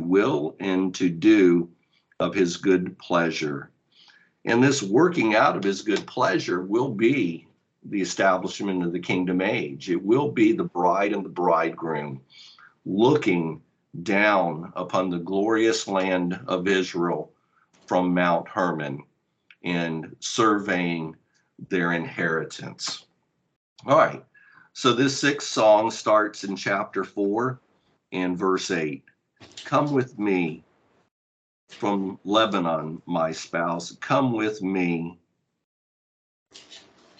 will and to do of his good pleasure. And this working out of his good pleasure will be the establishment of the kingdom age. It will be the bride and the bridegroom looking down upon the glorious land of Israel from Mount Hermon and surveying their inheritance. All right, so this sixth song starts in chapter 4 and verse 8. Come with me from Lebanon, my spouse. Come with me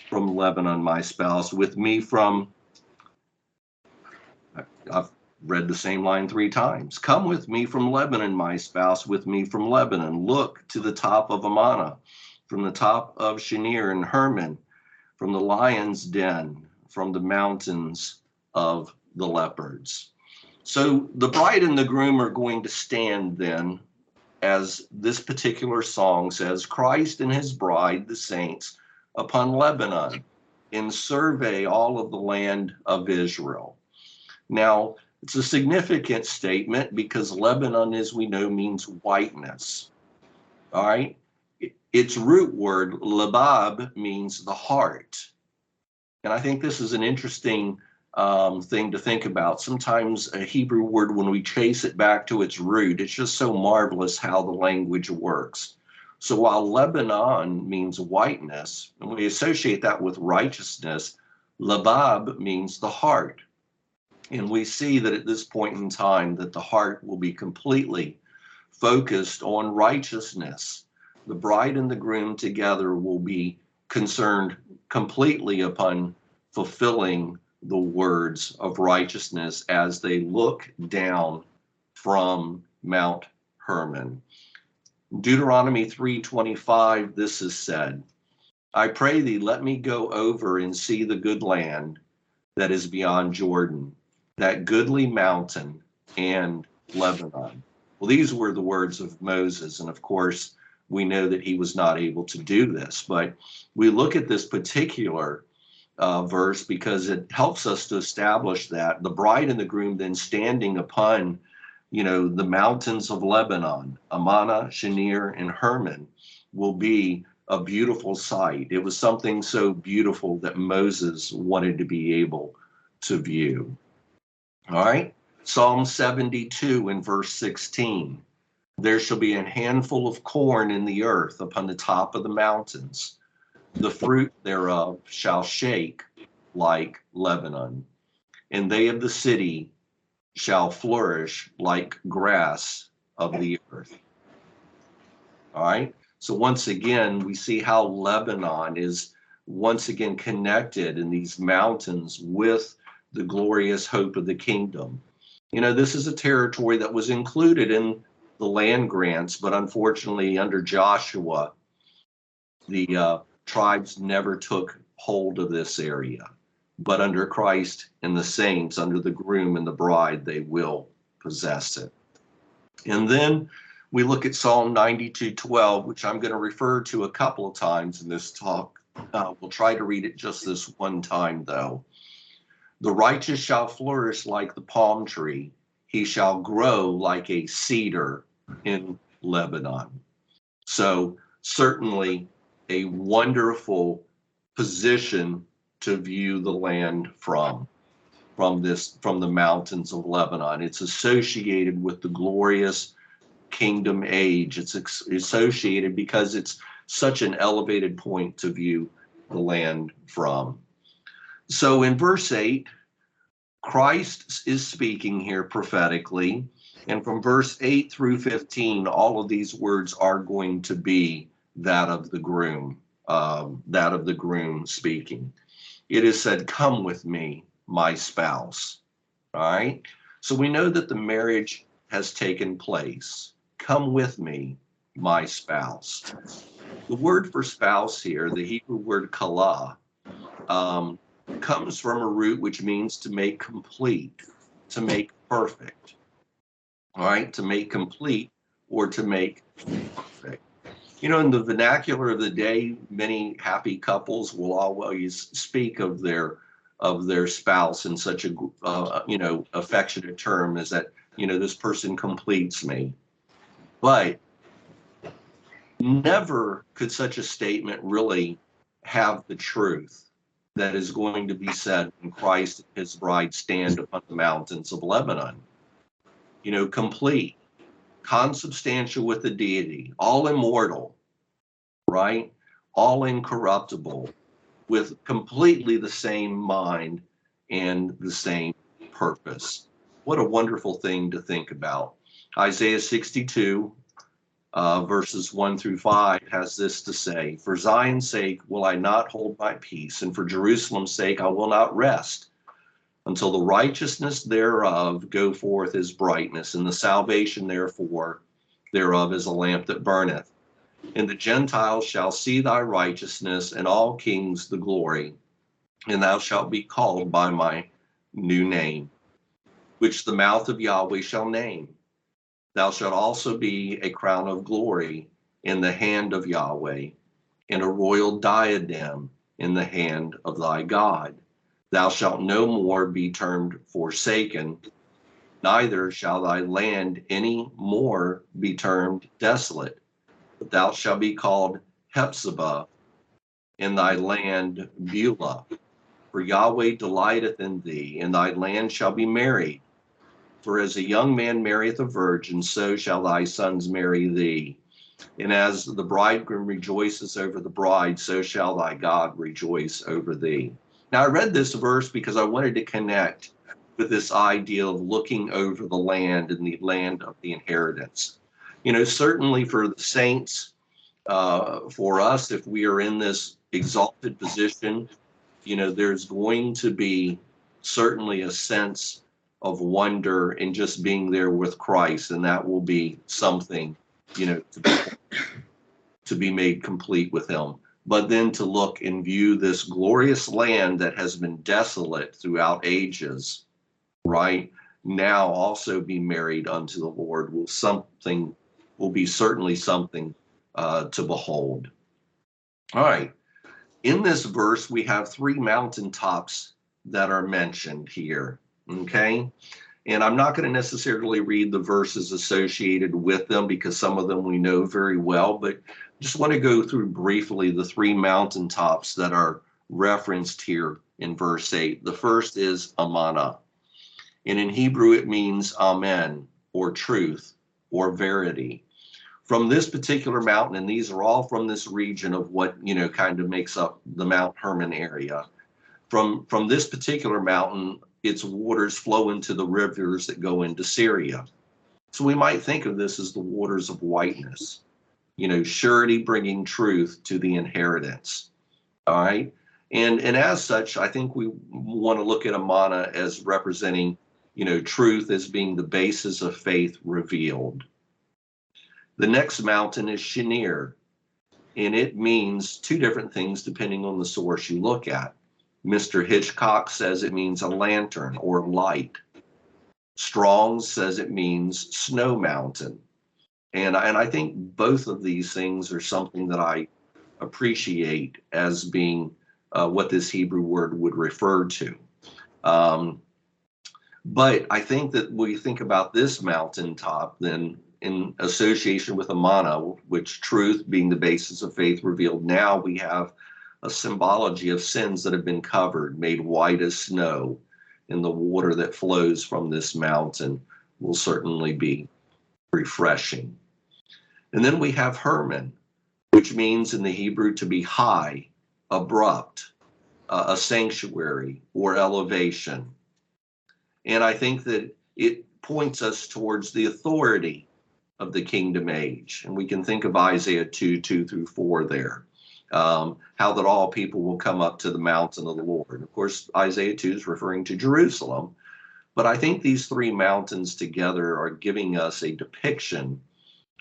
from Lebanon, my spouse. With me from, I've read the same line 3 times. Come with me from Lebanon, my spouse. With me from Lebanon. Look to the top of Amana, from the top of Shinir and Hermon, from the lion's den, from the mountains of the leopards. So the bride and the groom are going to stand then, as this particular song says, Christ and his bride, the saints, upon Lebanon, and survey all of the land of Israel. Now, it's a significant statement because Lebanon, as we know, means whiteness. All right? Its root word, lebab, means the heart. And I think this is an interesting thing to think about. Sometimes a Hebrew word, when we trace it back to its root, it's just so marvelous how the language works. So while Lebanon means whiteness, and we associate that with righteousness, lebab means the heart. And we see that at this point in time that the heart will be completely focused on righteousness. The bride and the groom together will be concerned completely upon fulfilling the words of righteousness as they look down from Mount Hermon. Deuteronomy 3:25, this is said, I pray thee, let me go over and see the good land that is beyond Jordan, that goodly mountain and Lebanon. Well, these were the words of Moses, and of course, we know that he was not able to do this, but we look at this particular verse because it helps us to establish that the bride and the groom then standing upon, the mountains of Lebanon, Amana, Shinir, and Hermon, will be a beautiful sight. It was something so beautiful that Moses wanted to be able to view. All right, Psalm 72 in verse 16. There shall be a handful of corn in the earth upon the top of the mountains. The fruit thereof shall shake like Lebanon, and they of the city shall flourish like grass of the earth. All right. So once again, we see how Lebanon is once again connected in these mountains with the glorious hope of the kingdom. This is a territory that was included in the land grants, but unfortunately under Joshua, the tribes never took hold of this area. But under Christ and the saints, under the groom and the bride, they will possess it. And then we look at Psalm 92:12, which I'm going to refer to a couple of times in this talk. We'll try to read it just this one time, though. The righteous shall flourish like the palm tree. He shall grow like a cedar in Lebanon. So certainly a wonderful position to view the land from the mountains of Lebanon. It's associated with the glorious kingdom age. It's associated because it's such an elevated point to view the land from. So in verse 8, Christ is speaking here prophetically, and from verse 8 through 15, all of these words are going to be that of the groom speaking. It is said, come with me, my spouse. All right. So we know that the marriage has taken place. Come with me, my spouse. The word for spouse here, the Hebrew word kala, comes from a root which means to make complete, to make perfect. All right. To make complete or to make perfect. In the vernacular of the day, many happy couples will always speak of their spouse in such a affectionate term as that This person completes me. But never could such a statement really have the truth that is going to be said when Christ and his bride stand upon the mountains of Lebanon. Complete, consubstantial with the deity, all immortal, right? All incorruptible, with completely the same mind and the same purpose. What a wonderful thing to think about. Isaiah 62, verses 1 through 5 has this to say: For Zion's sake will I not hold my peace, and for Jerusalem's sake I will not rest, until the righteousness thereof go forth as brightness, and the salvation thereof is a lamp that burneth. And the Gentiles shall see thy righteousness, and all kings the glory. And thou shalt be called by my new name, which the mouth of Yahweh shall name. Thou shalt also be a crown of glory in the hand of Yahweh, and a royal diadem in the hand of thy God. Thou shalt no more be termed forsaken, neither shall thy land any more be termed desolate, but thou shalt be called Hephzibah, in thy land Beulah. For Yahweh delighteth in thee, and thy land shall be married. For as a young man marrieth a virgin, so shall thy sons marry thee. And as the bridegroom rejoices over the bride, so shall thy God rejoice over thee. Now, I read this verse because I wanted to connect with this idea of looking over the land and the land of the inheritance. Certainly for the saints, for us, if we are in this exalted position, there's going to be certainly a sense of wonder in just being there with Christ, and that will be something, to be made complete with him. But then to look and view this glorious land that has been desolate throughout ages, right, now also be married unto the Lord will be certainly something to behold. All right. In this verse, we have 3 mountaintops that are mentioned here. Okay. And I'm not going to necessarily read the verses associated with them because some of them we know very well, but just want to go through briefly the 3 mountaintops that are referenced here in verse 8. The first is Amana. And in Hebrew, it means amen, or truth, or verity. From this particular mountain, and these are all from this region of what, kind of makes up the Mount Hermon area. From this particular mountain, its waters flow into the rivers that go into Syria. So we might think of this as the waters of whiteness, surety bringing truth to the inheritance. All right. And as such, I think we want to look at Amana as representing, truth as being the basis of faith revealed. The next mountain is Shinir, and it means 2 different things depending on the source you look at. Mr. Hitchcock says it means a lantern or light. Strong's says it means snow mountain. And I think both of these things are something that I appreciate as being what this Hebrew word would refer to. But I think that when we think about this mountaintop, then in association with Amana, which truth being the basis of faith revealed, now we have a symbology of sins that have been covered, made white as snow, and the water that flows from this mountain will certainly be refreshing. And then we have Hermon, which means in the Hebrew to be high, abrupt, a sanctuary or elevation. And I think that it points us towards the authority of the kingdom age. And we can think of Isaiah 2:2-4 there. How that all people will come up to the mountain of the Lord. Of course, Isaiah 2 is referring to Jerusalem. But I think these 3 mountains together are giving us a depiction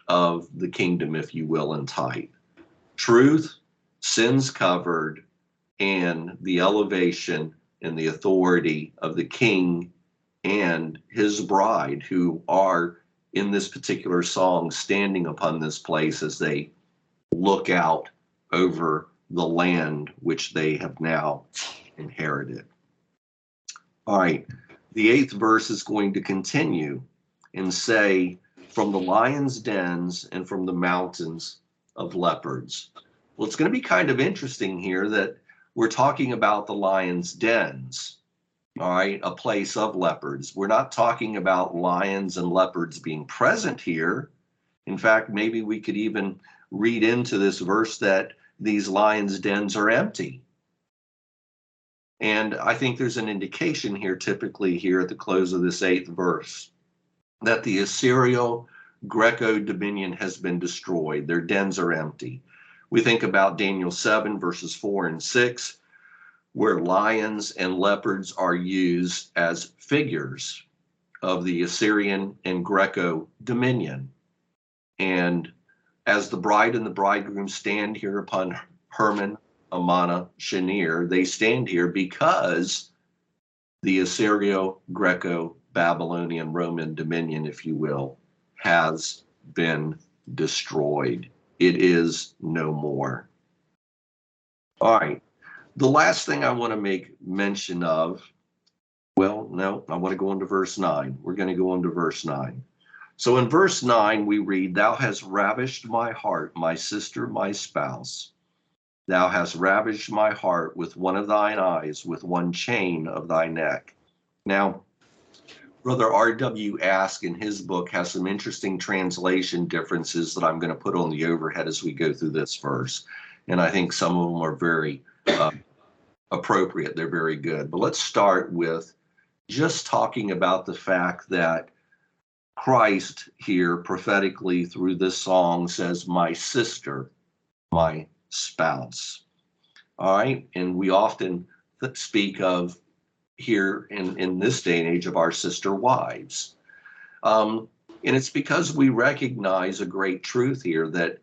of the kingdom, if you will, in type. Truth, sins covered, and the elevation and the authority of the king and his bride, who are in this particular song standing upon this place as they look out over the land which they have now inherited. All right, the 8th verse is going to continue and say, from the lion's dens and from the mountains of leopards. Well, it's going to be kind of interesting here that we're talking about the lion's dens, all right, a place of leopards. We're not talking about lions and leopards being present here. In fact, maybe we could even read into this verse that these lions' dens are empty. And I think there's an indication here, typically here at the close of this 8th verse, that the Assyrio-Greco dominion has been destroyed. Their dens are empty. We think about Daniel 7, verses 4 and 6, where lions and leopards are used as figures of the Assyrian and Greco dominion. And as the bride and the bridegroom stand here upon Hermon, Amana, Shinir, they stand here because the Assyrio-Greco-Babylonian Roman dominion, if you will, has been destroyed. It is no more. All right. The last thing I want to make mention of, well, no, I want to go into verse 9. We're going to go into verse 9. So in verse 9, we read, "Thou hast ravished my heart, my sister, my spouse. Thou hast ravished my heart with one of thine eyes, with one chain of thy neck." Now, Brother R.W. Ask in his book has some interesting translation differences that I'm going to put on the overhead as we go through this verse. And I think some of them are very appropriate. They're very good. But let's start with just talking about the fact that Christ here prophetically through this song says, "My sister, my spouse." All right. And we often speak of here in this day and age of our sister wives. And it's because we recognize a great truth here that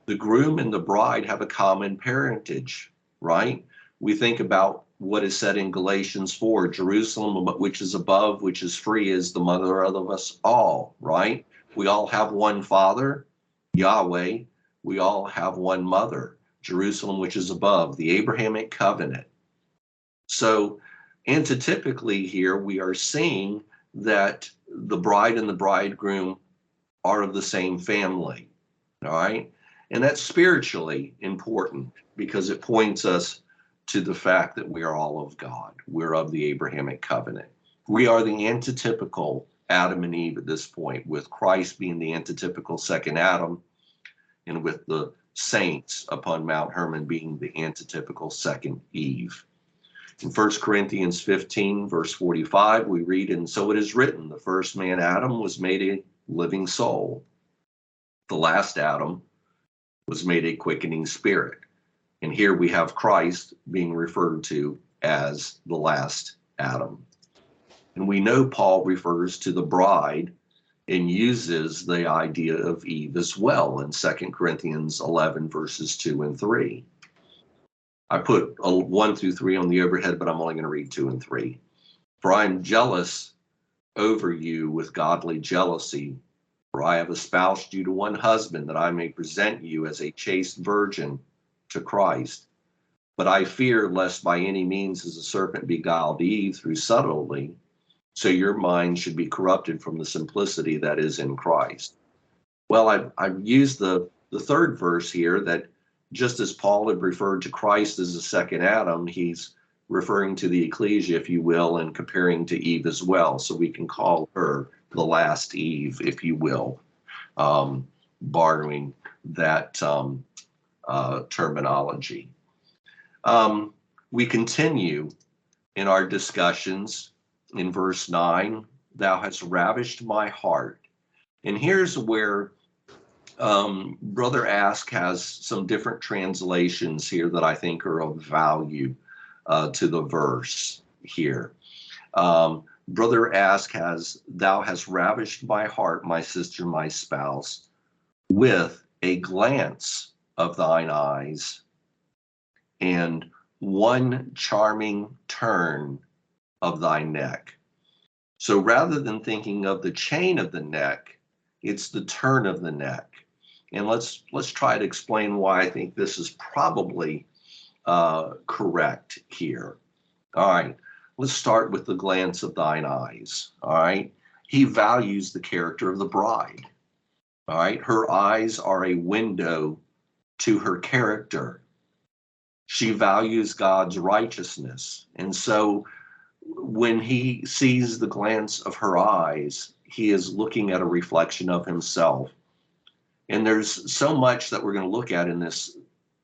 the groom and the bride have a common parentage, right? We think about what is said in Galatians 4, Jerusalem, which is above, which is free, is the mother of us all, right? We all have one father, Yahweh. We all have one mother, Jerusalem, which is above, the Abrahamic covenant. So antitypically here, we are seeing that the bride and the bridegroom are of the same family, all right? And that's spiritually important because it points us to the fact that we are all of God. We're of the Abrahamic covenant. We are the antitypical Adam and Eve at this point, with Christ being the antitypical second Adam, and with the saints upon Mount Hermon being the antitypical second Eve. In 1 Corinthians 15, verse 45, we read, "And so it is written, the first man, Adam, was made a living soul. The last Adam was made a quickening spirit." And here we have Christ being referred to as the last Adam. And we know Paul refers to the bride and uses the idea of Eve as well in 2 Corinthians 11, verses 2 and 3. I put 1 through 3 on the overhead, but I'm only going to read 2 and 3. "For I am jealous over you with godly jealousy, for I have espoused you to one husband, that I may present you as a chaste virgin to Christ. But I fear lest by any means as the serpent beguiled Eve through subtlety, so your mind should be corrupted from the simplicity that is in Christ." Well, I've used the third verse here, that just as Paul had referred to Christ as the second Adam, he's referring to the ecclesia, if you will, and comparing to Eve as well. So we can call her the last Eve, if you will, borrowing that terminology. We continue in our discussions in verse 9, "Thou hast ravished my heart." And here's where Brother Ask has some different translations here that I think are of value to the verse here. Brother Ask has, "Thou hast ravished my heart, my sister, my spouse, with a glance of thine eyes and one charming turn of thy neck." So rather than thinking of the chain of the neck, it's the turn of the neck. And let's try to explain why I think this is probably correct here. All right, let's start with the glance of thine eyes. All right, He values the character of the bride. All right. Her eyes are a window to her character. She values God's righteousness. And so when he sees the glance of her eyes, he is looking at a reflection of himself. And there's so much that we're going to look at in this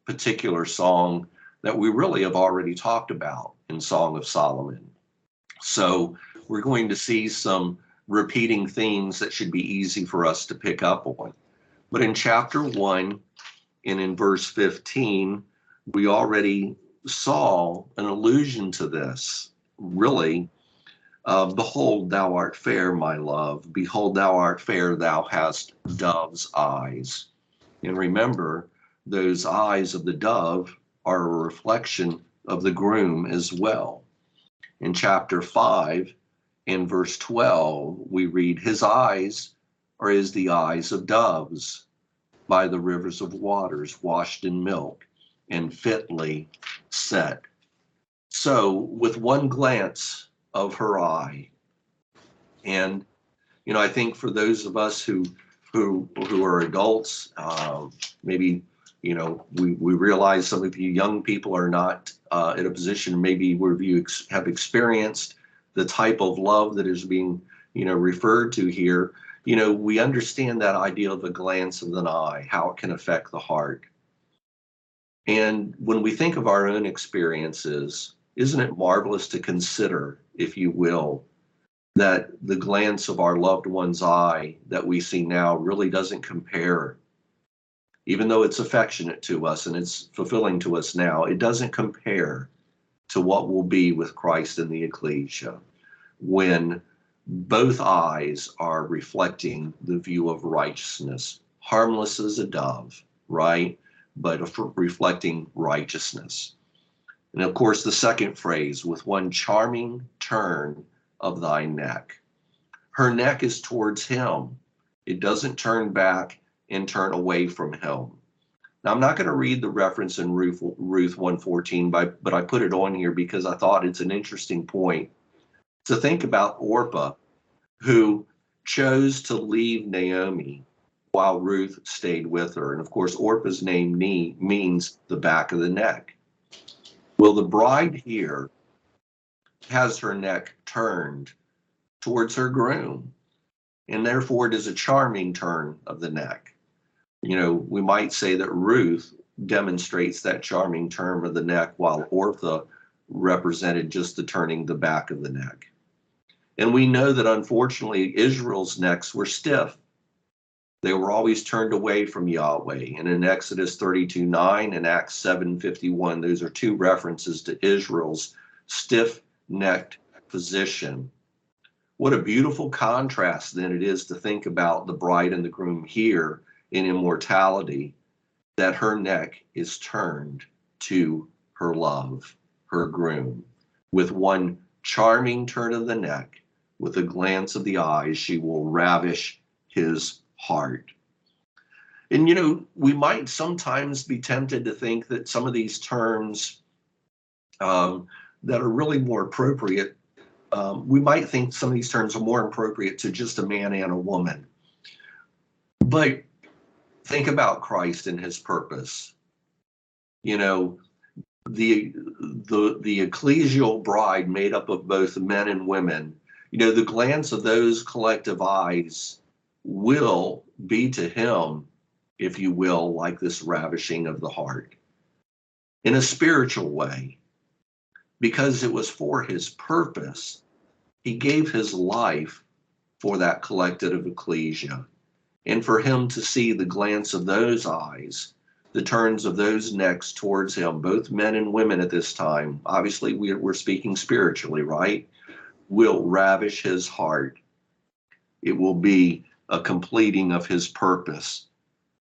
particular song that we really have already talked about in Song of Solomon. So we're going to see some repeating themes that should be easy for us to pick up on. But in chapter 1 and in verse 15, we already saw an allusion to this. Really, behold, thou art fair, my love. Behold, thou art fair, thou hast dove's eyes. And remember, those eyes of the dove are a reflection of the groom as well. In chapter 5, in verse 12, we read, his eyes are as the eyes of doves by the rivers of waters, washed in milk and fitly set. So with one glance of her eye, and I think for those of us who are adults, maybe we realize some of you young people are not in a position maybe where you have experienced the type of love that is being referred to here. We understand that idea of a glance of an eye, how it can affect the heart. And when we think of our own experiences, isn't it marvelous to consider, if you will, that the glance of our loved one's eye that we see now really doesn't compare, even though it's affectionate to us and it's fulfilling to us now, it doesn't compare to what will be with Christ in the ecclesia, when both eyes are reflecting the view of righteousness, harmless as a dove, right? But reflecting righteousness. And of course, the second phrase, with one charming turn of thy neck. Her neck is towards him. It doesn't turn back and turn away from him. Now, I'm not going to read the reference in Ruth 1:14, but I put it on here because I thought it's an interesting point to think about Orpah, who chose to leave Naomi while Ruth stayed with her. And of course, Orpah's name means the back of the neck. Well, the bride here has her neck turned towards her groom, and therefore it is a charming turn of the neck. We might say that Ruth demonstrates that charming turn of the neck, while Orpah represented just the turning the back of the neck. And we know that unfortunately Israel's necks were stiff. They were always turned away from Yahweh. And in Exodus 32:9 and Acts 7:51, those are two references to Israel's stiff-necked position. What a beautiful contrast then it is to think about the bride and the groom here in immortality, that her neck is turned to her love, her groom. With one charming turn of the neck, with a glance of the eyes, she will ravish his heart. And we might sometimes be tempted to think that some of these terms that are really more appropriate, we might think some of these terms are more appropriate to just a man and a woman. But think about Christ and his purpose. The ecclesial bride made up of both men and women, the glance of those collective eyes will be to him, if you will, like this ravishing of the heart in a spiritual way, because it was for his purpose. He gave his life for that collective ecclesia, and for him to see the glance of those eyes, the turns of those necks towards him, both men and women at this time, obviously we're speaking spiritually, right, will ravish his heart. It will be a completing of his purpose.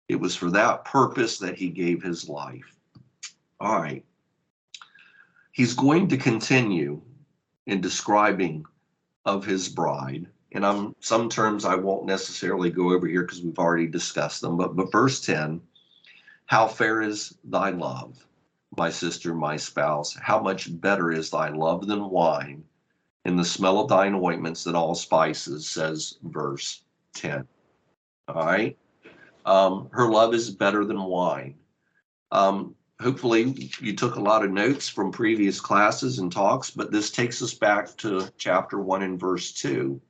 It was for that purpose that he gave his life. All right. He's going to continue in describing of his bride. And some terms I won't necessarily go over here because we've already discussed them. But verse 10, how fair is thy love, my sister, my spouse? How much better is thy love than wine, and the smell of thine ointments than all spices, says verse 10. All right. Her love is better than wine. Hopefully you took a lot of notes from previous classes and talks, but this takes us back to chapter 1 and verse 2.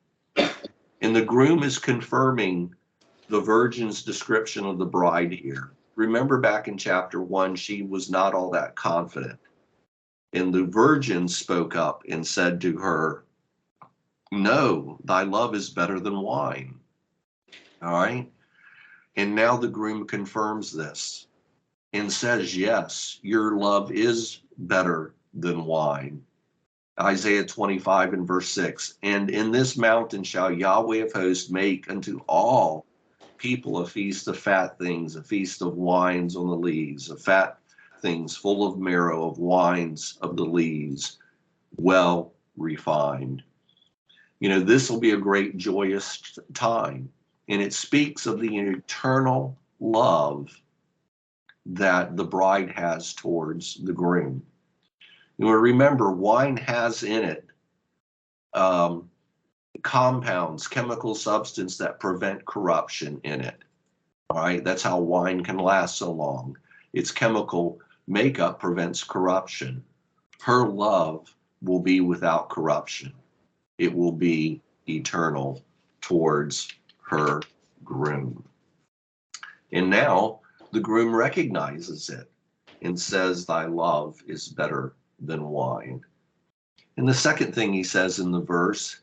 And the groom is confirming the virgin's description of the bride here. Remember back in chapter 1, she was not all that confident. And the virgin spoke up and said to her, no, thy love is better than wine. All right. And now the groom confirms this and says, yes, your love is better than wine. Isaiah 25 and verse 6. And in this mountain shall Yahweh of hosts make unto all people a feast of fat things, a feast of wines on the lees, of fat things full of marrow, of wines of the lees, well refined. You know, this will be a great joyous time. And it speaks of the eternal love that the bride has towards the groom. You know, remember, wine has in it compounds, chemical substance that prevent corruption in it. All right, that's how wine can last so long. Its chemical makeup prevents corruption. Her love will be without corruption. It will be eternal towards her groom. And now the groom recognizes it and says, thy love is better than wine. And the second thing he says in the verse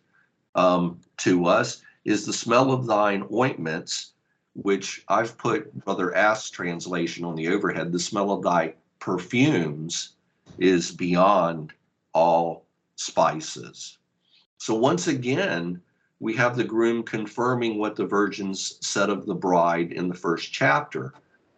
to us is the smell of thine ointments, which I've put Brother Ask's translation on the overhead. The smell of thy perfumes is beyond all spices. So once again, we have the groom confirming what the virgins said of the bride in the first chapter.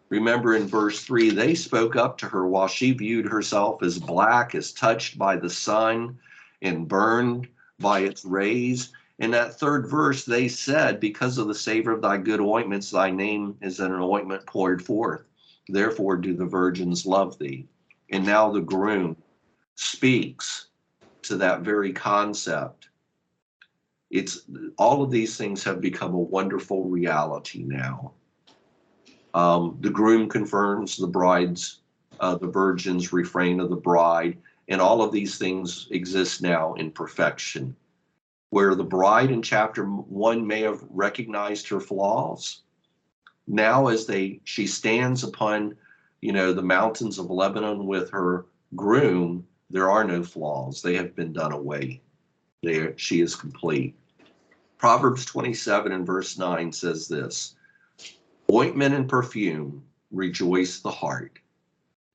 Remember in verse 3, they spoke up to her while she viewed herself as black, as touched by the sun and burned by its rays. In that third verse, they said, because of the savor of thy good ointments, thy name is an ointment poured forth. Therefore do the virgins love thee. And now the groom speaks to that very concept. It's all of these things have become a wonderful reality now. The groom confirms the virgin's refrain of the bride, and all of these things exist now in perfection. Where the bride in chapter 1 may have recognized her flaws, now as she stands upon, the mountains of Lebanon with her groom, there are no flaws. They have been done away. She is complete. Proverbs 27 and verse 9 says this, ointment and perfume rejoice the heart.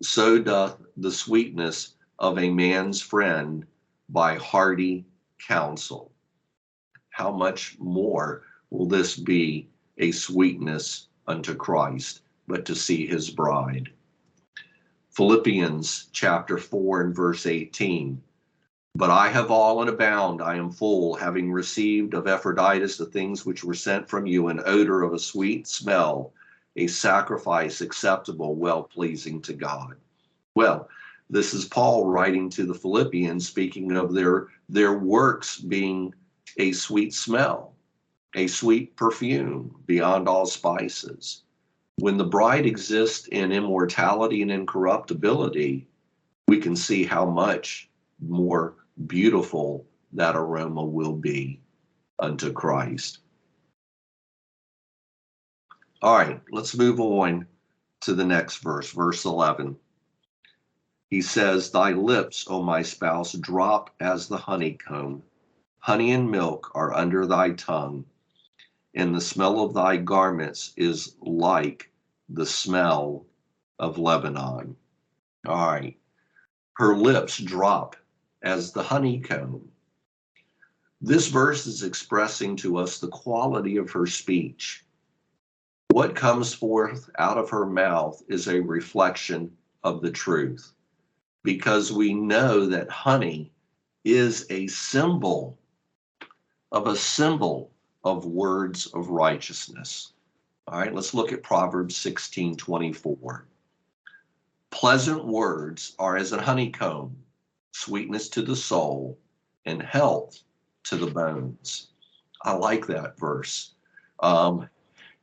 So doth the sweetness of a man's friend by hearty counsel. How much more will this be a sweetness unto Christ, but to see his bride? Philippians chapter 4 and verse 18. But I have all and abound, I am full, having received of Epaphroditus the things which were sent from you, an odor of a sweet smell, a sacrifice acceptable, well-pleasing to God. Well, this is Paul writing to the Philippians, speaking of their works being a sweet smell, a sweet perfume beyond all spices. When the bride exists in immortality and incorruptibility, we can see how much more beautiful that aroma will be unto Christ. All right, let's move on to the next verse, verse 11. He says, thy lips, O my spouse, drop as the honeycomb. Honey and milk are under thy tongue, and the smell of thy garments is like the smell of Lebanon. All right. Her lips drop as the honeycomb. This verse is expressing to us the quality of her speech. What comes forth out of her mouth is a reflection of the truth, because we know that honey is a symbol of words of righteousness. All right, let's look at Proverbs 16:24. Pleasant words are as a honeycomb, sweetness to the soul, and health to the bones. I like that verse. Um,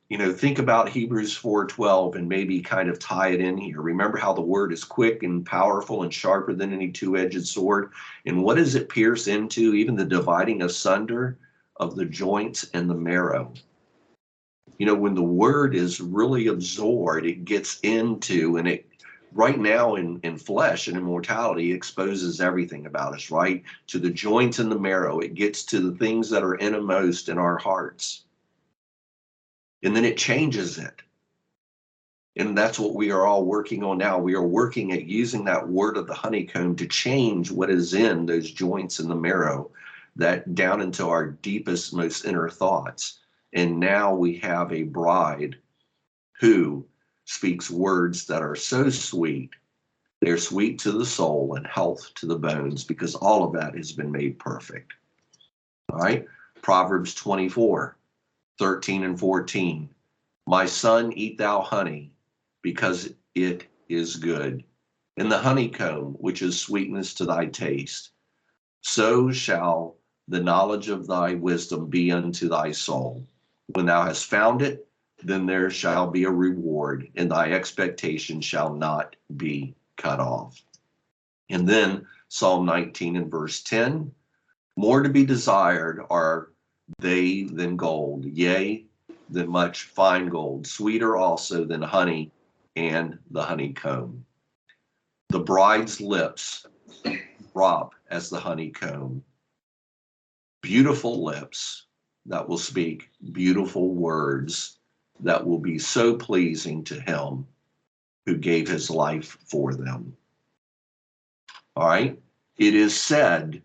think about Hebrews 4:12 and maybe kind of tie it in here. Remember how the word is quick and powerful and sharper than any two-edged sword. And what does it pierce into? Even the dividing asunder of the joints and the marrow. When the word is really absorbed, it gets into, and it right now in flesh and in mortality exposes everything about us, right? To the joints and the marrow. It gets to the things that are innermost in our hearts. And then it changes it. And that's what we are all working on now. We are working at using that word of the honeycomb to change what is in those joints in the marrow, that down into our deepest, most inner thoughts. And now we have a bride who speaks words that are so sweet. They're sweet to the soul and health to the bones, because all of that has been made perfect. All right. Proverbs 24:13 and 14. My son, eat thou honey, because it is good, and the honeycomb, which is sweetness to thy taste. So shall the knowledge of thy wisdom be unto thy soul. When thou hast found it, then there shall be a reward, and thy expectation shall not be cut off. And then Psalm 19 and verse 10, more to be desired are they than gold, yea, than much fine gold, sweeter also than honey and the honeycomb. The bride's lips drop as the honeycomb. Beautiful lips that will speak beautiful words that will be so pleasing to him who gave his life for them. All right. It is said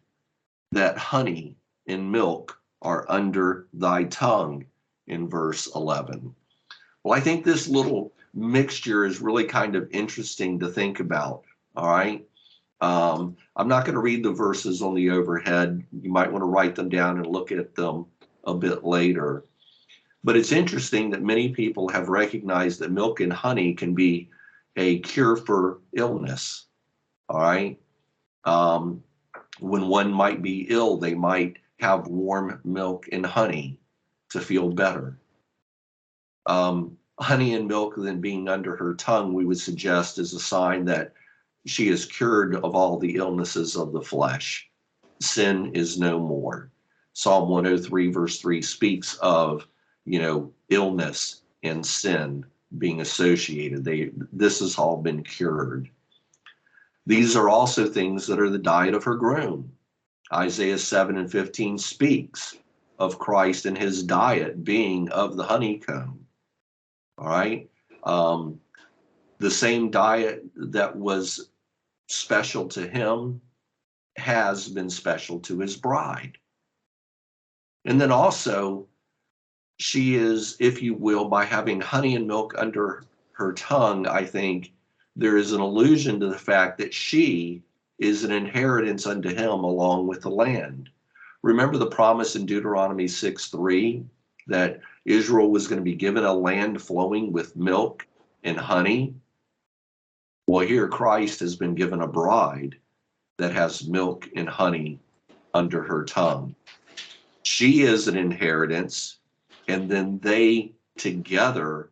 that honey and milk are under thy tongue in verse 11. Well, I think this little mixture is really kind of interesting to think about. All right. I'm not going to read the verses on the overhead. You might want to write them down and look at them a bit later. But it's interesting that many people have recognized that milk and honey can be a cure for illness. All right. When one might be ill, they might have warm milk and honey to feel better. Honey and milk then being under her tongue, we would suggest, is a sign that she is cured of all the illnesses of the flesh. Sin is no more. Psalm 103 verse 3 speaks of, illness and sin being associated. This has all been cured. These are also things that are the diet of her groom. Isaiah 7 and 15 speaks of Christ and his diet being of the honeycomb. All right. The same diet that was special to him has been special to his bride. And then also, she is, if you will, by having honey and milk under her tongue, I think there is an allusion to the fact that she is an inheritance unto him along with the land. Remember the promise in Deuteronomy 6:3 that Israel was going to be given a land flowing with milk and honey? Well, here Christ has been given a bride that has milk and honey under her tongue. She is an inheritance, and then they together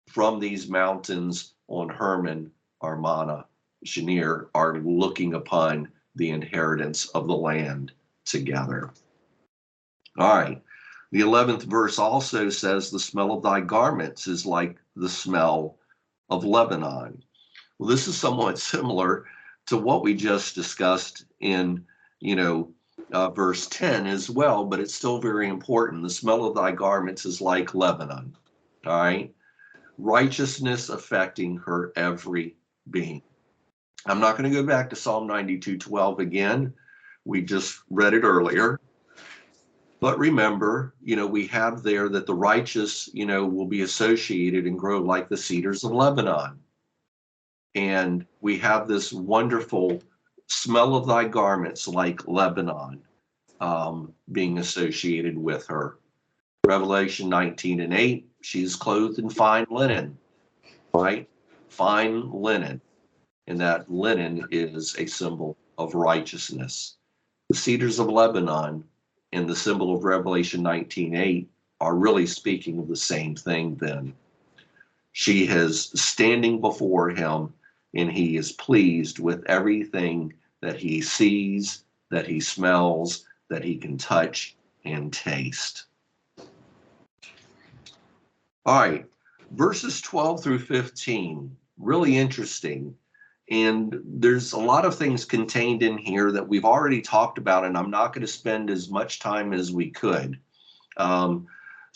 from these mountains on Hermon, Armana, Shinir are looking upon the inheritance of the land together. All right. The 11th verse also says, the smell of thy garments is like the smell of Lebanon. Well, this is somewhat similar to what we just discussed in, verse 10 as well, but it's still very important. The smell of thy garments is like Lebanon. All right. Righteousness affecting her every being. I'm not going to go back to Psalm 92:12 again. We just read it earlier. But remember, we have there that the righteous, will be associated and grow like the cedars of Lebanon. And we have this wonderful smell of thy garments like Lebanon being associated with her. Revelation 19 and 8, she's clothed in fine linen, right? Fine linen. And that linen is a symbol of righteousness. The cedars of Lebanon and the symbol of Revelation 19:8 are really speaking of the same thing then. She is standing before him, and he is pleased with everything that he sees, that he smells, that he can touch and taste. All right, verses 12 through 15, really interesting. And there's a lot of things contained in here that we've already talked about, and I'm not going to spend as much time as we could.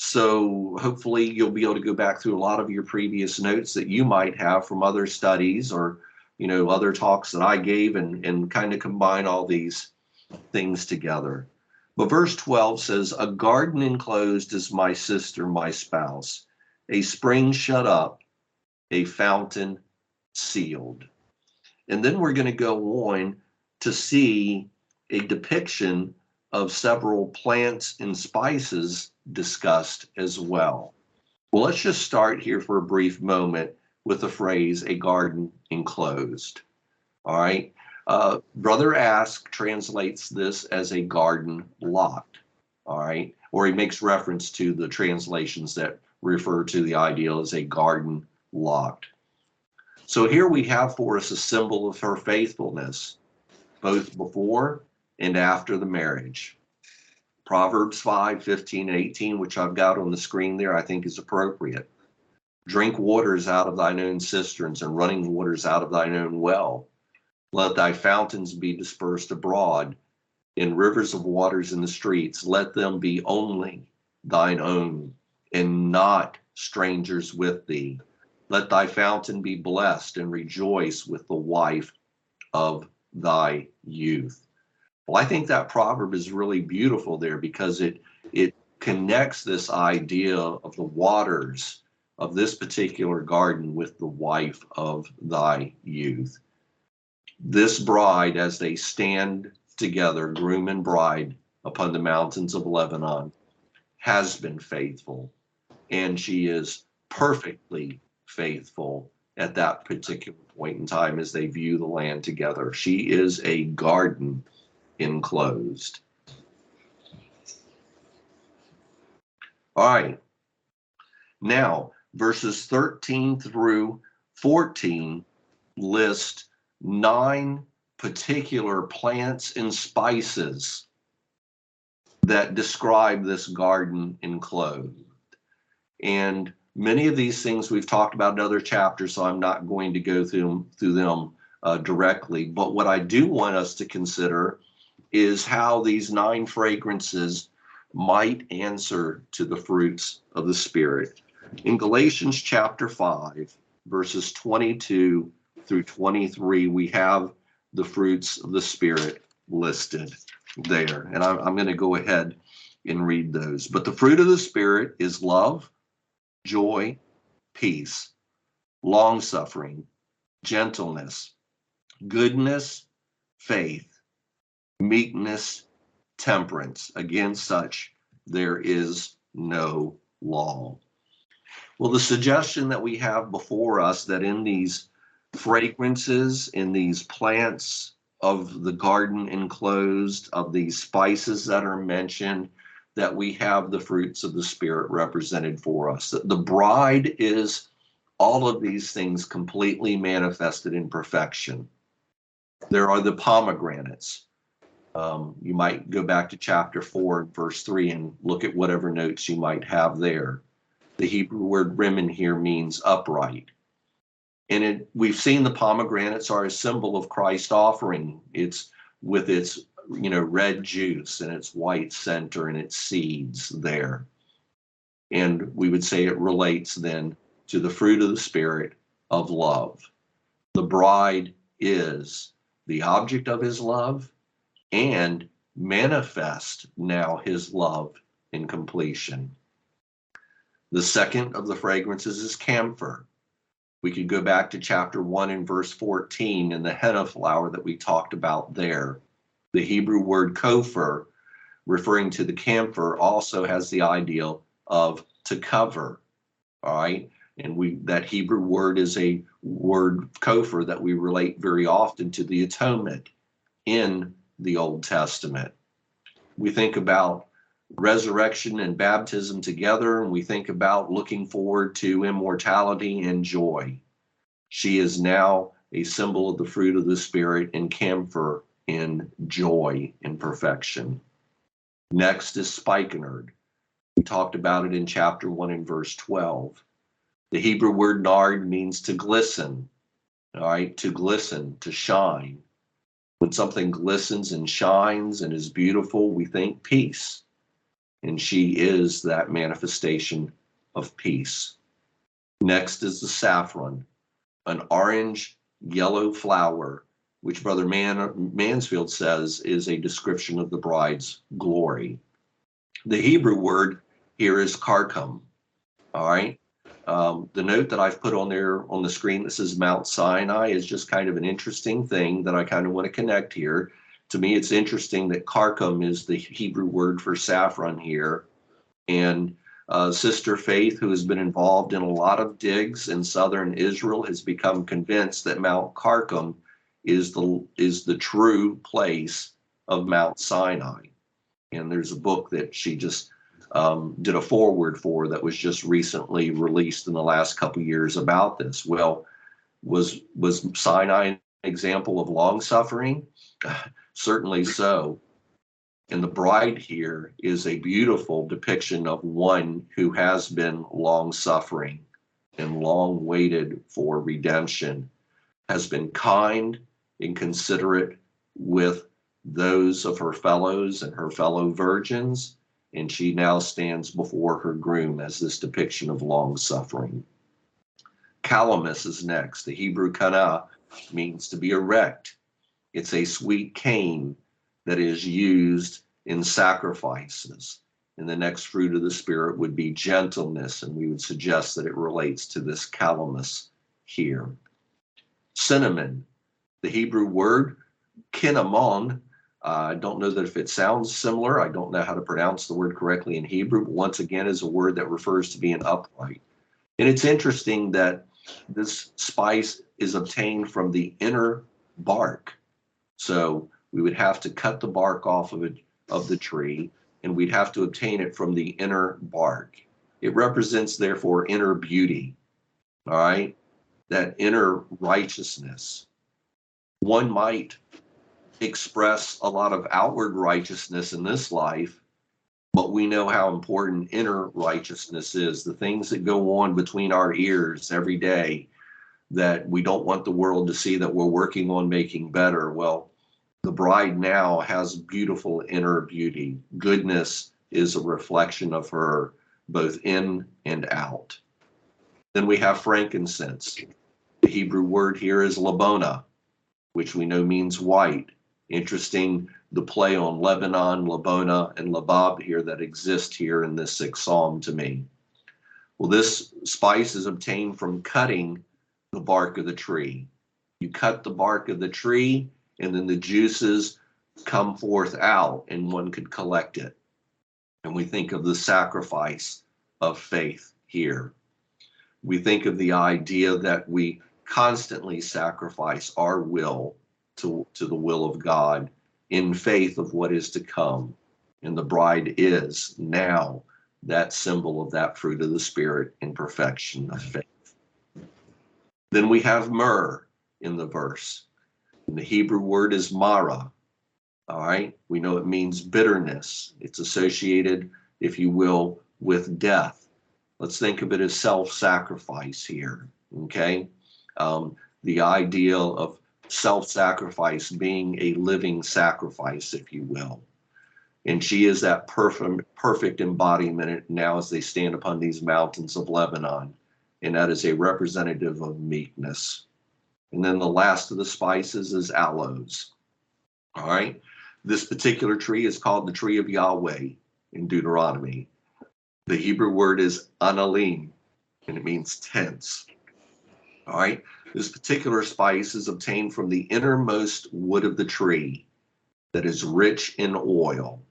So hopefully you'll be able to go back through a lot of your previous notes that you might have from other studies or, other talks that I gave and kind of combine all these things together. But verse 12 says, "A garden enclosed is my sister, my spouse, a spring shut up, a fountain sealed." And then we're going to go on to see a depiction of several plants and spices discussed as well. Well, let's just start here for a brief moment with the phrase, a garden enclosed. All right. Brother Ask translates this as a garden locked. All right. Or he makes reference to the translations that refer to the ideal as a garden locked. So here we have for us a symbol of her faithfulness, both before and after the marriage. Proverbs 5:15-18, which I've got on the screen there, I think is appropriate. "Drink waters out of thine own cisterns and running waters out of thine own well. Let thy fountains be dispersed abroad, in rivers of waters in the streets. Let them be only thine own, and not strangers with thee. Let thy fountain be blessed, and rejoice with the wife of thy youth." Well, I think that proverb is really beautiful there because it connects this idea of the waters of this particular garden with the wife of thy youth. This bride, as they stand together, groom and bride, upon the mountains of Lebanon, has been faithful, and she is perfectly faithful at that particular point in time as they view the land together. She is a garden enclosed. All right. Now, verses 13 through 14 list 9 particular plants and spices that describe this garden enclosed. And many of these things we've talked about in other chapters, so I'm not going to go through them directly. But what I do want us to consider is how these 9 fragrances might answer to the fruits of the Spirit. In Galatians chapter 5, verses 22 through 23, we have the fruits of the Spirit listed there. And I'm going to go ahead and read those. "But the fruit of the Spirit is love, joy, peace, long-suffering, gentleness, goodness, faith, meekness, temperance. Against such there is no law." Well, the suggestion that we have before us that in these fragrances, in these plants of the garden enclosed, of these spices that are mentioned, that we have the fruits of the Spirit represented for us. The bride is all of these things completely manifested in perfection. There are the pomegranates. You might go back to chapter 4, verse 3, and look at whatever notes you might have there. The Hebrew word rimmon here means upright. And we've seen the pomegranates are a symbol of Christ's offering. It's with its red juice and its white center and its seeds there. And we would say it relates then to the fruit of the Spirit of love. The bride is the object of his love and manifest now his love in completion. The second of the fragrances is camphor. We could go back to chapter 1 and verse 14 and the henna flower that we talked about there. The Hebrew word kopher, referring to the camphor, also has the idea of to cover. All right. And that Hebrew word is a word kopher that we relate very often to the atonement in the Old Testament. We think about resurrection and baptism together, and we think about looking forward to immortality and joy. She is now a symbol of the fruit of the Spirit and camphor in joy and perfection. Next is spikenard. We talked about it in chapter 1 and verse 12. The Hebrew word nard means to glisten, all right, to glisten, to shine. When something glistens and shines and is beautiful, we think peace. And she is that manifestation of peace. Next is the saffron, an orange yellow flower, which Brother Mansfield says is a description of the bride's glory. The Hebrew word here is karkam, all right? The note that I've put on there on the screen that says Mount Sinai is just kind of an interesting thing that I kind of want to connect here. To me, it's interesting that karkam is the Hebrew word for saffron here. And Sister Faith, who has been involved in a lot of digs in southern Israel, has become convinced that Mount Karkam is the true place of Mount Sinai. And there's a book that she just did a foreword for that was just recently released in the last couple of years about this. Well, was Sinai an example of long suffering? Certainly so. And the bride here is a beautiful depiction of one who has been long suffering and long waited for redemption, has been kind and considerate with those of her fellows and her fellow virgins, and she now stands before her groom as this depiction of long suffering. Calamus is next. The Hebrew kana means to be erect. It's a sweet cane that is used in sacrifices. And the next fruit of the Spirit would be gentleness, and we would suggest that it relates to this calamus here. Cinnamon, the Hebrew word cinnamon. I don't know that if it sounds similar. I don't know how to pronounce the word correctly in Hebrew, but once again is a word that refers to being upright. And it's interesting that this spice is obtained from the inner bark. So we would have to cut the bark off of the tree, and we'd have to obtain it from the inner bark. It represents, therefore, inner beauty, all right? That inner righteousness. One might express a lot of outward righteousness in this life, but we know how important inner righteousness is, the things that go on between our ears every day that we don't want the world to see that we're working on making better. Well, the bride now has beautiful inner beauty. Goodness is a reflection of her, both in and out. Then we have frankincense. The Hebrew word here is labona, which we know means white. Interesting, the play on Lebanon, Labona, and Labab here that exist here in this 6th Psalm to me. Well, this spice is obtained from cutting the bark of the tree. You cut the bark of the tree, and then the juices come forth out, and one could collect it. And we think of the sacrifice of faith here. We think of the idea that we constantly sacrifice our will to the will of God in faith of what is to come. And the bride is now that symbol of that fruit of the Spirit in perfection of faith. Then we have myrrh in the verse. And the Hebrew word is mara. All right, we know it means bitterness. It's associated, if you will, with death. Let's think of it as self-sacrifice here, okay? The ideal of self-sacrifice being a living sacrifice, if you will. And she is that perfect embodiment now as they stand upon these mountains of Lebanon. And that is a representative of meekness. And then the last of the spices is aloes. All right. This particular tree is called the tree of Yahweh in Deuteronomy. The Hebrew word is analim, and it means tents. All right. This particular spice is obtained from the innermost wood of the tree that is rich in oil.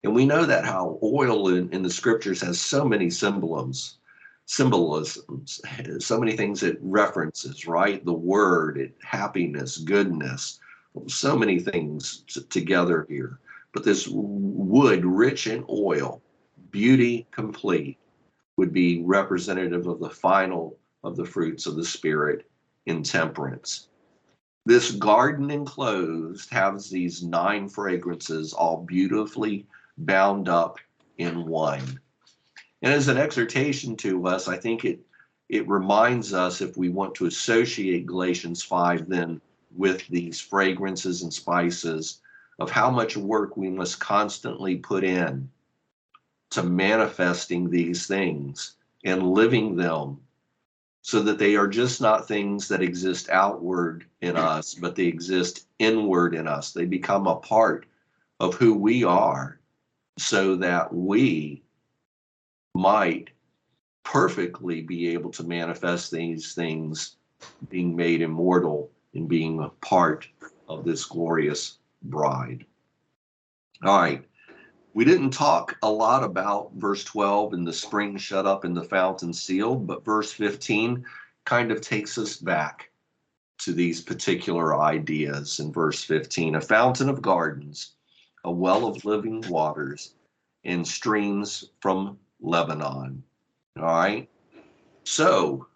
And we know that how oil in the scriptures has so many symbolisms, so many things it references, right? The word, happiness, goodness, So many things together here. But this wood rich in oil, beauty complete, would be representative of the final of the fruits of the Spirit in temperance. This garden enclosed has these 9 fragrances all beautifully bound up in one. And as an exhortation to us, I think it reminds us, if we want to associate Galatians 5 then with these fragrances and spices, of how much work we must constantly put in to manifesting these things and living them, so that they are just not things that exist outward in us, but they exist inward in us. They become a part of who we are, so that we might perfectly be able to manifest these things, being made immortal and being a part of this glorious bride. All right. We didn't talk a lot about verse 12 and the spring shut up and the fountain sealed, but verse 15 kind of takes us back to these particular ideas. In verse 15, a fountain of gardens, a well of living waters, and streams from Lebanon. All right. So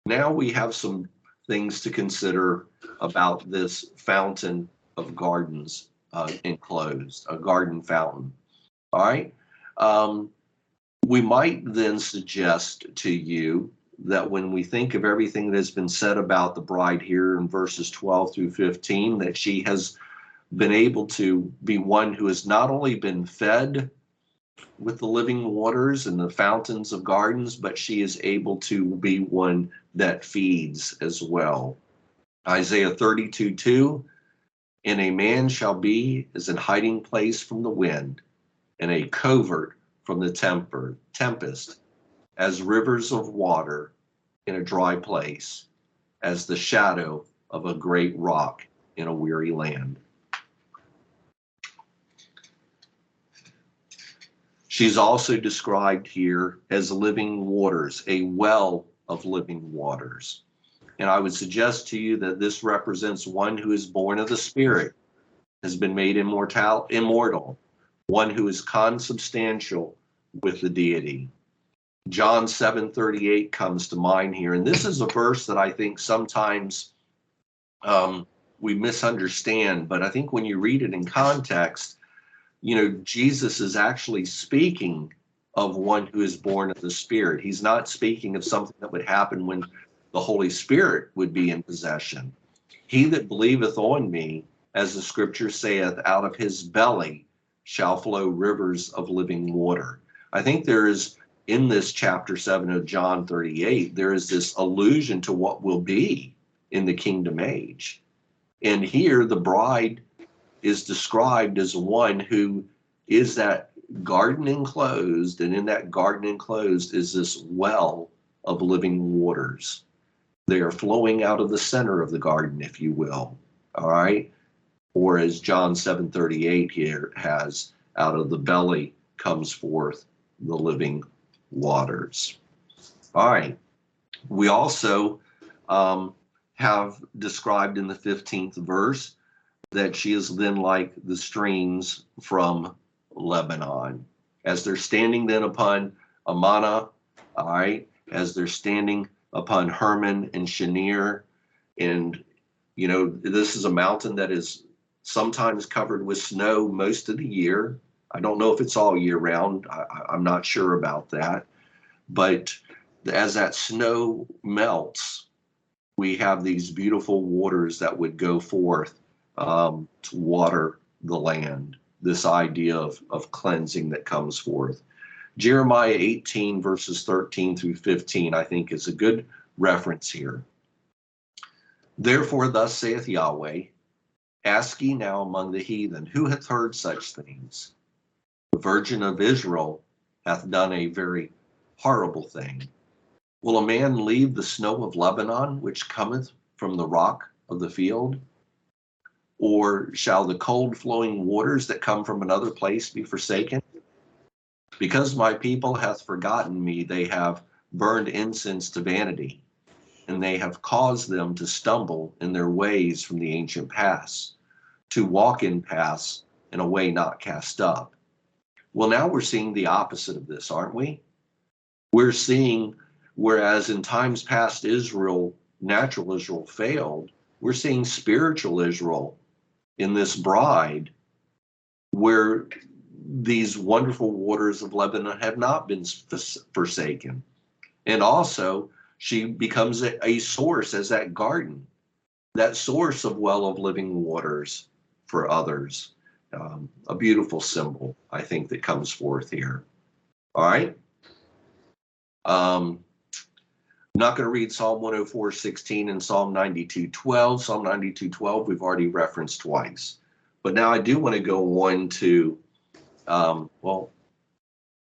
now we have some things to consider about this fountain of gardens enclosed, a garden fountain. All right. We might then suggest to you that when we think of everything that has been said about the bride here in verses 12 through 15, that she has been able to be one who has not only been fed with the living waters and the fountains of gardens, but she is able to be one that feeds as well. Isaiah 32:2, and a man shall be as an hiding place from the wind, and a covert from the tempest, as rivers of water in a dry place, as the shadow of a great rock in a weary land. She's also described here as living waters, a well of living waters. And I would suggest to you that this represents one who is born of the Spirit, has been made immortal, one who is consubstantial with the deity. John 7:38 comes to mind here. And this is a verse that I think sometimes we misunderstand. But I think when you read it in context, Jesus is actually speaking of one who is born of the Spirit. He's not speaking of something that would happen when the Holy Spirit would be in possession. He that believeth on me, as the scripture saith, out of his belly shall flow rivers of living water. I think there is, in this chapter 7 of John 38, there is this allusion to what will be in the kingdom age. And here the bride is described as one who is that garden enclosed, and in that garden enclosed is this well of living waters. They are flowing out of the center of the garden, if you will. All right. Or as John 7:38 here has, out of the belly comes forth the living waters. All right. We also have described in the 15th verse that she is then like the streams from Lebanon. As they're standing then upon Amana, all right, as they're standing upon Hermon and Shinir, and this is a mountain that is sometimes covered with snow most of the year. I don't know if it's all year round. I'm not sure about that. But as that snow melts, we have these beautiful waters that would go forth to water the land. This idea of cleansing that comes forth. Jeremiah 18 verses 13 through 15, I think, is a good reference here. Therefore, thus saith Yahweh, ask ye now among the heathen, who hath heard such things? The Virgin of Israel hath done a very horrible thing. Will a man leave the snow of Lebanon, which cometh from the rock of the field? Or shall the cold flowing waters that come from another place be forsaken? Because my people hath forgotten me, they have burned incense to vanity, and they have caused them to stumble in their ways from the ancient past. to walk in paths in a way not cast up. Well, now we're seeing the opposite of this, aren't we? We're seeing, whereas in times past Israel, natural Israel failed, we're seeing spiritual Israel in this bride, where these wonderful waters of Lebanon have not been forsaken. And also, she becomes a source as that garden, that source of well of living waters for others. A beautiful symbol, I think, that comes forth here. All right. I'm not going to read Psalm 104:16 and Psalm 92:12. Psalm 92:12 we've already referenced twice. But now I do want to go on to, well,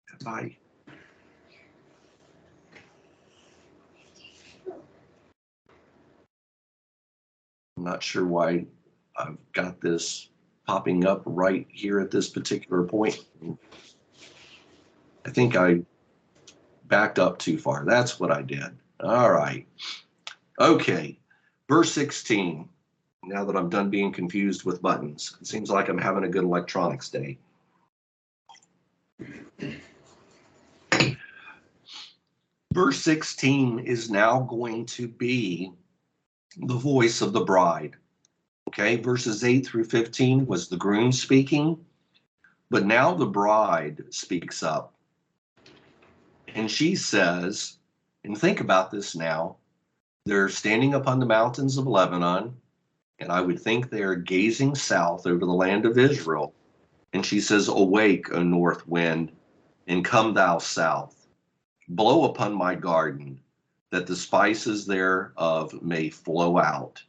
if I'm not sure why I've got this popping up right here at this particular point. I think I backed up too far. That's what I did. All right. Okay. Verse 16. Now that I'm done being confused with buttons, it seems like I'm having a good electronics day. Verse 16 is now going to be the voice of the bride. Okay, verses 8 through 15 was the groom speaking, but now the bride speaks up. And she says, and think about this now, they're standing upon the mountains of Lebanon, and I would think they are gazing south over the land of Israel. And she says, awake, O north wind, and come thou south. Blow upon my garden, that the spices thereof may flow out.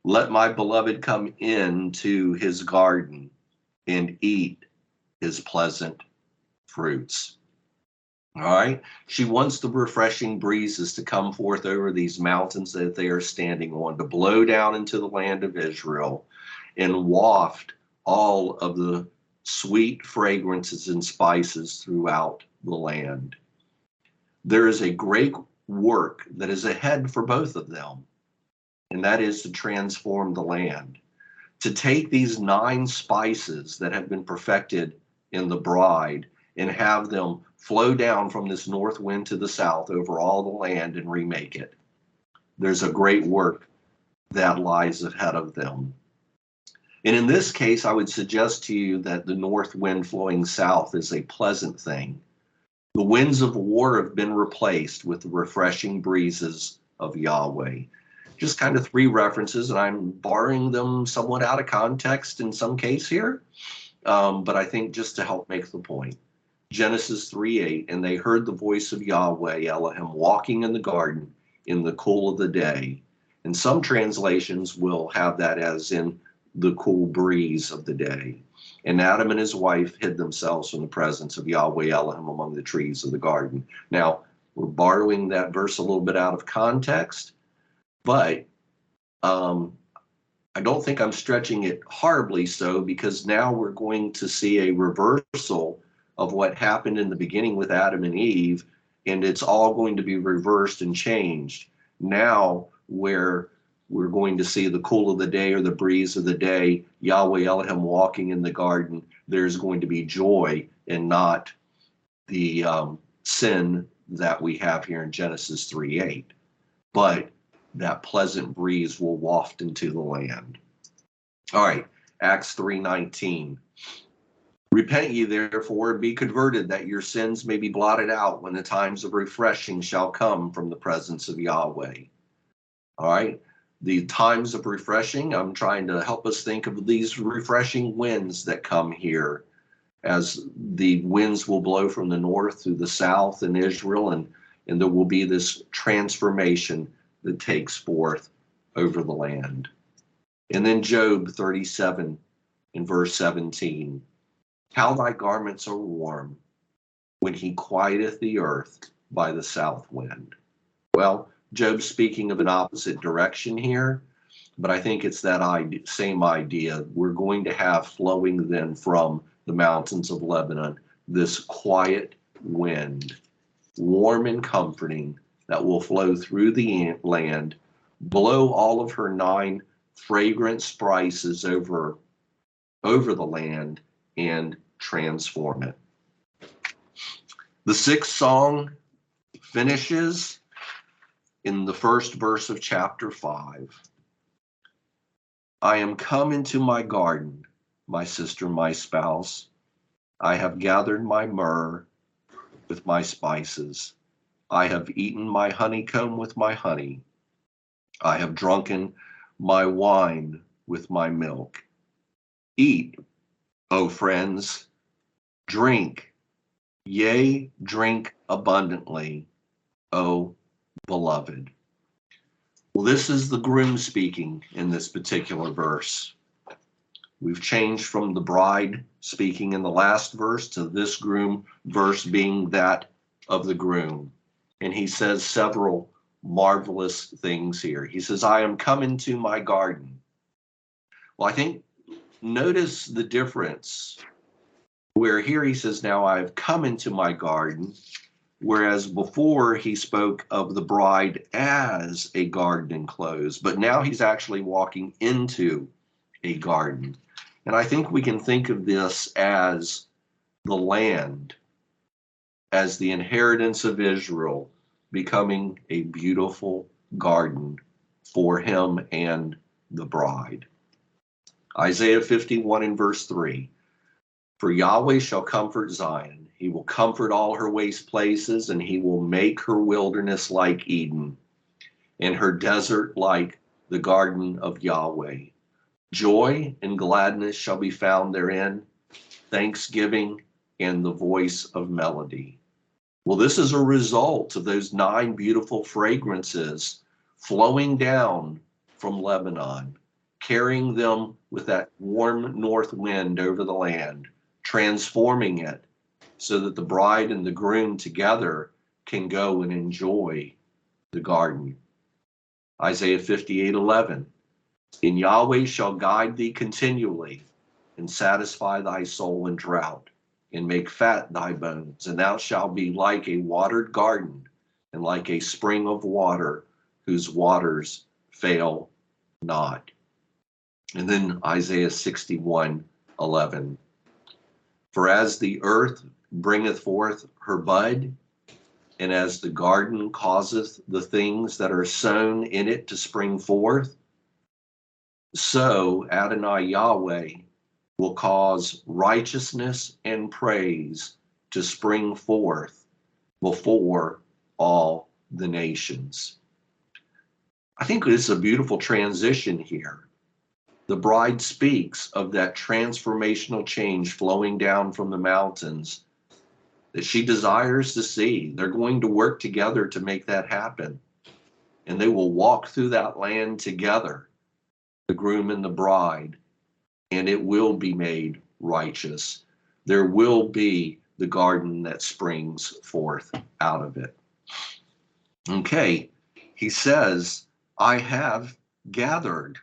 Let my beloved come into his garden and eat his pleasant fruits. All right. She wants the refreshing breezes to come forth over these mountains that they are standing on, to blow down into the land of Israel and waft all of the sweet fragrances and spices throughout the land. There is a great work that is ahead for both of them, and that is to transform the land, to take these 9 spices that have been perfected in the bride and have them flow down from this north wind to the south over all the land and remake it. There's a great work that lies ahead of them. And in this case, I would suggest to you that the north wind flowing south is a pleasant thing. The winds of war have been replaced with the refreshing breezes of Yahweh. Just kind of 3 references, and I'm borrowing them somewhat out of context in some case here, but I think just to help make the point. Genesis 3:8, and they heard the voice of Yahweh Elohim walking in the garden in the cool of the day. And some translations will have that as in the cool breeze of the day. And Adam and his wife hid themselves from the presence of Yahweh Elohim among the trees of the garden. Now, we're borrowing that verse a little bit out of context, but I don't think I'm stretching it horribly so, because now we're going to see a reversal of what happened in the beginning with Adam and Eve, and it's all going to be reversed and changed. Now, where we're going to see the cool of the day or the breeze of the day, Yahweh Elohim walking in the garden, there's going to be joy and not the sin that we have here in Genesis 3:8. But that pleasant breeze will waft into the land. All right, Acts 3:19. Repent ye therefore and be converted, that your sins may be blotted out when the times of refreshing shall come from the presence of Yahweh. All right, the times of refreshing, I'm trying to help us think of these refreshing winds that come here, as the winds will blow from the north through the south in Israel, and there will be this transformation that takes forth over the land. And then Job 37 in verse 17. How thy garments are warm when he quieteth the earth by the south wind. Well, Job's speaking of an opposite direction here, but I think it's that same idea. We're going to have flowing then from the mountains of Lebanon this quiet wind, warm and comforting, that will flow through the land, blow all of her 9 fragrant spices over the land and transform it. The sixth song finishes in the first verse of chapter 5. I am come into my garden, my sister, my spouse. I have gathered my myrrh with my spices. I have eaten my honeycomb with my honey. I have drunken my wine with my milk. Eat, O friends, drink, yea, drink abundantly, O beloved. Well, this is the groom speaking in this particular verse. We've changed from the bride speaking in the last verse to this groom verse being that of the groom. And he says several marvelous things here. He says, I am come into my garden. Well, I think notice the difference where here he says, now I've come into my garden, whereas before he spoke of the bride as a garden enclosed, but now he's actually walking into a garden. And I think we can think of this as the land, as the inheritance of Israel, becoming a beautiful garden for him and the bride. Isaiah 51 and verse 3, for Yahweh shall comfort Zion. He will comfort all her waste places, and he will make her wilderness like Eden, and her desert like the garden of Yahweh. Joy and gladness shall be found therein, thanksgiving and the voice of melody. Well, this is a result of those 9 beautiful fragrances flowing down from Lebanon, carrying them with that warm north wind over the land, transforming it so that the bride and the groom together can go and enjoy the garden. Isaiah 58:11, and Yahweh shall guide thee continually and satisfy thy soul in drought, and make fat thy bones, and thou shalt be like a watered garden, and like a spring of water, whose waters fail not. And then Isaiah 61:11. For as the earth bringeth forth her bud, and as the garden causeth the things that are sown in it to spring forth, so Adonai Yahweh will cause righteousness and praise to spring forth before all the nations. I think it's a beautiful transition here. The bride speaks of that transformational change flowing down from the mountains that she desires to see. They're going to work together to make that happen. And they will walk through that land together, the groom and the bride, and it will be made righteous. There will be the garden that springs forth out of it. Okay, he says, I have gathered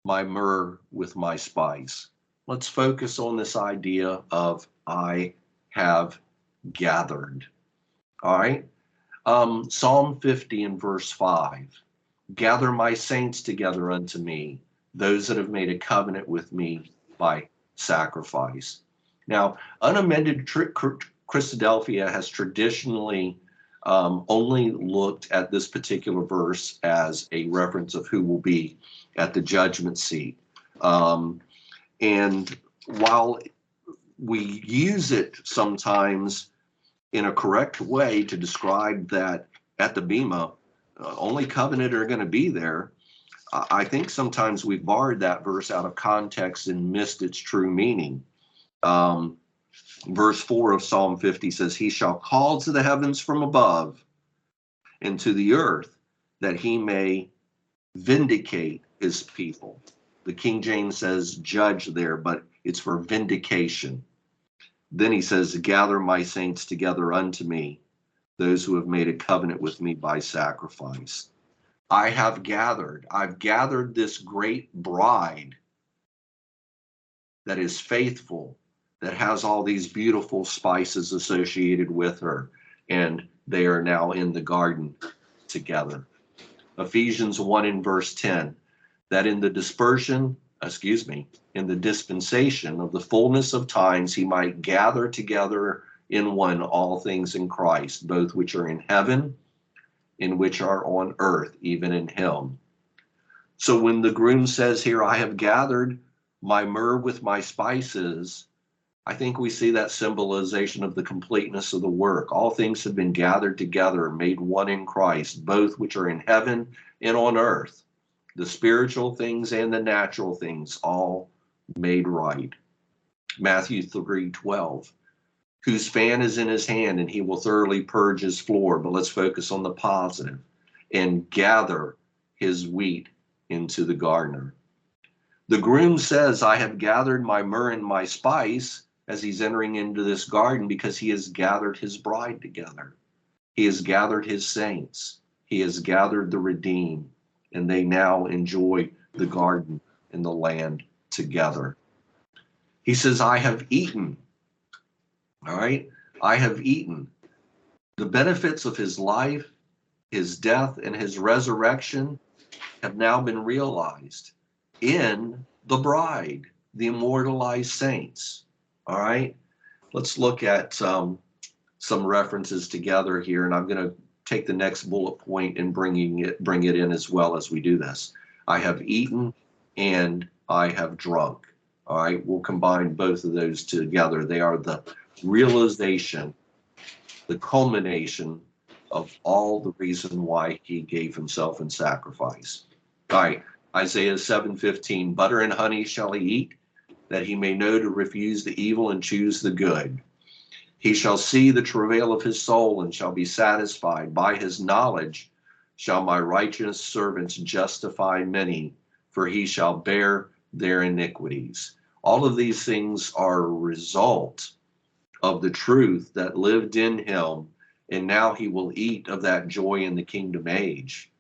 my myrrh with my spice. Let's focus on this idea of I have gathered. All right. Psalm 50 and verse 5. Gather my saints together unto me, those that have made a covenant with me by sacrifice. Now, unamended Christadelphia has traditionally only looked at this particular verse as a reference of who will be at the judgment seat. And while we use it sometimes in a correct way to describe that at the Bema, only covenant are going to be there, I think sometimes we've borrowed that verse out of context and missed its true meaning. Verse 4 of Psalm 50 says, he shall call to the heavens from above and to the earth that he may vindicate his people. The King James says judge there, but it's for vindication. Then he says, gather my saints together unto me, those who have made a covenant with me by sacrifice. I've gathered this great bride that is faithful, that has all these beautiful spices associated with her, and they are now in the garden together. Ephesians 1 and verse 10, that in the in the dispensation of the fullness of times, he might gather together in one all things in Christ, both which are in heaven and which are on earth, even in him. So when the groom says here, I have gathered my myrrh with my spices, I think we see that symbolization of the completeness of the work. All things have been gathered together, made one in Christ, both which are in heaven and on earth, the spiritual things and the natural things, all made right. Matthew 3:12, whose fan is in his hand and he will thoroughly purge his floor. But let's focus on the positive, and gather his wheat into the garner. The groom says, I have gathered my myrrh and my spice, as he's entering into this garden, because he has gathered his bride together. He has gathered his saints. He has gathered the redeemed, and they now enjoy the garden and the land together. He says, I have eaten. All right, I have eaten. The benefits of his life, his death, and his resurrection have now been realized in the bride, the immortalized saints. All right, let's look at some references together here, and I'm going to take the next bullet point and bring it in as well as we do this. I have eaten and I have drunk. All right, we'll combine both of those together. They are the realization, the culmination of all the reason why he gave himself in sacrifice. All right, Isaiah 7:15, butter and honey shall he eat, that he may know to refuse the evil and choose the good. He shall see the travail of his soul and shall be satisfied. By his knowledge shall my righteous servants justify many, for he shall bear their iniquities. All of these things are a result of the truth that lived in him, and now he will eat of that joy in the kingdom age.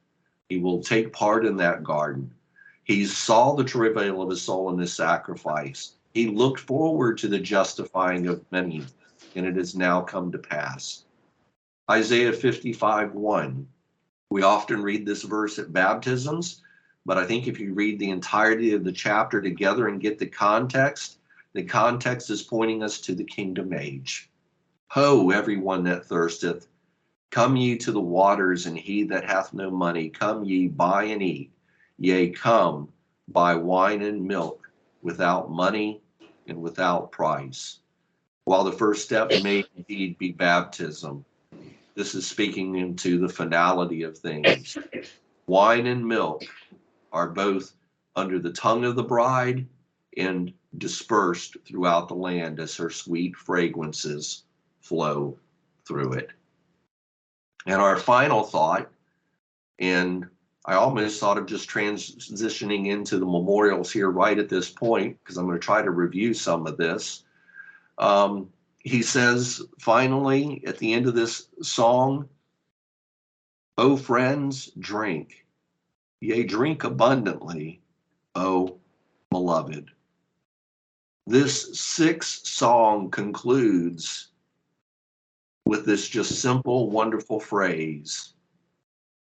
He will take part in that garden. He saw the travail of his soul in his sacrifice. He looked forward to the justifying of many, and it has now come to pass. Isaiah 55:1. We often read this verse at baptisms, but I think if you read the entirety of the chapter together and get the context is pointing us to the kingdom age. Ho, everyone that thirsteth, come ye to the waters, and he that hath no money, come ye, buy and eat. Yea, come, buy wine and milk without money and without price. While the first step may indeed be baptism, this is speaking into the finality of things. Wine and milk are both under the tongue of the bride and dispersed throughout the land as her sweet fragrances flow through it. And our final thought, and I almost thought of just transitioning into the memorials here right at this point, because I'm going to try to review some of this. He says, finally, at the end of this song, O friends, drink, yea, drink abundantly, O beloved. This sixth song concludes with this just simple, wonderful phrase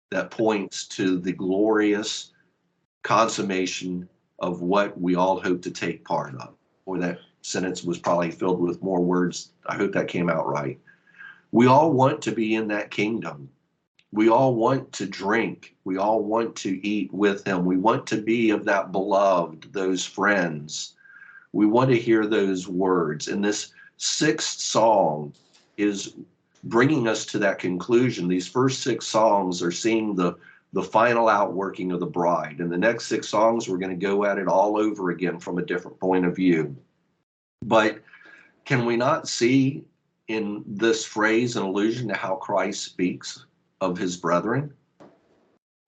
that points to the glorious consummation of what we all hope to take part of. Or that sentence was probably filled with more words. I hope that came out right. We all want to be in that kingdom. We all want to drink. We all want to eat with him. We want to be of that beloved, those friends. We want to hear those words. And this sixth song is bringing us to that conclusion. These first six songs are seeing the final outworking of the bride. And the next six songs, we're going to go at it all over again from a different point of view. But can we not see in this phrase an allusion to how Christ speaks of his brethren?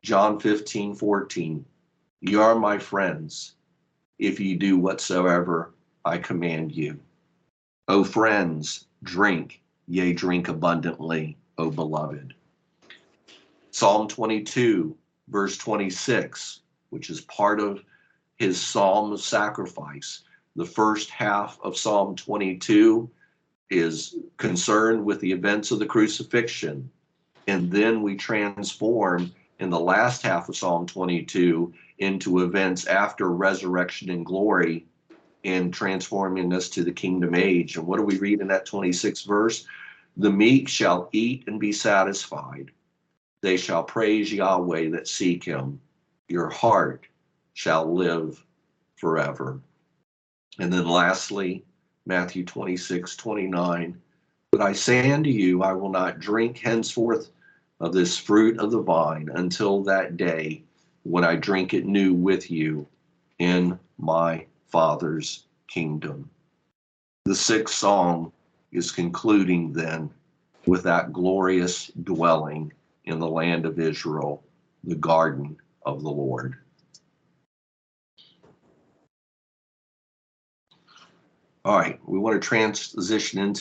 John 15:14, ye are my friends, if ye do whatsoever I command you. O friends, drink, yea, drink abundantly, O beloved. Psalm 22, verse 26, which is part of his psalm of sacrifice. The first half of Psalm 22 is concerned with the events of the crucifixion. And then we transform in the last half of Psalm 22 into events after resurrection and glory and transforming us to the kingdom age. And what do we read in that 26th verse? The meek shall eat and be satisfied. They shall praise Yahweh that seek him. Your heart shall live forever. And then lastly, Matthew 26:29. But I say unto you, I will not drink henceforth of this fruit of the vine until that day when I drink it new with you in my Father's kingdom. The sixth psalm is concluding then with that glorious dwelling in the land of Israel, the garden of the Lord. All right, we want to transition into